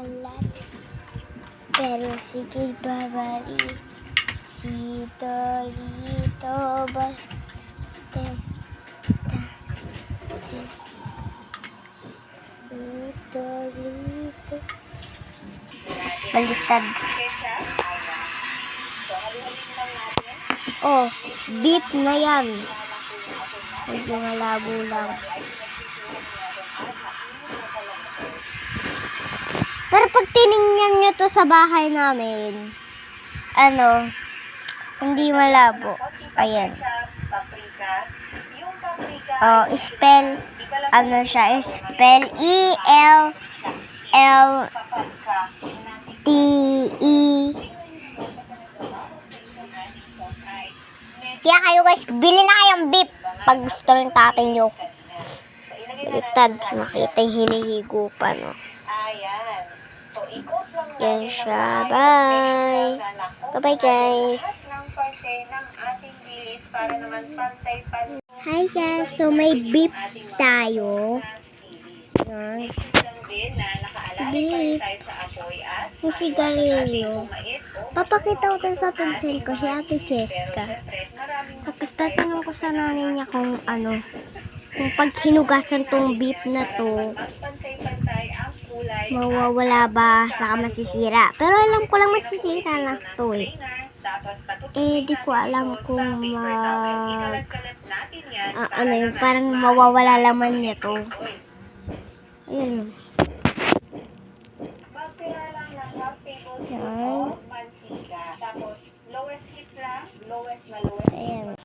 malat. Pero sige babari, si Torito ba? Si Torito. Baliktad. Oh, beef na yan. Medyo malabo lang. Pero pag tinignan nyo to sa bahay namin, hindi malabo. Ayan. Oh, spell, spell E-L-L-T-E. Kaya kayo guys, bili na kayong beef pag gusto rin tatay nyo. Baliktad, nakita yung hinihigupan, no? Yan siya. Bye! Bye-bye guys! Hi guys! So may beef tayo. Beef. Yung sigarilyo. Papakita ko to sa pencil ko si Ate Cheska. Tapos tatanong ko sa nanay niya kung kung pag hinugasan tong beef na to, mawawala ba, saka masisira. Pero alam ko lang masisira na to eh. Di ko alam kung yung parang mawawala laman niya to. Ayun. Yan. Ayan.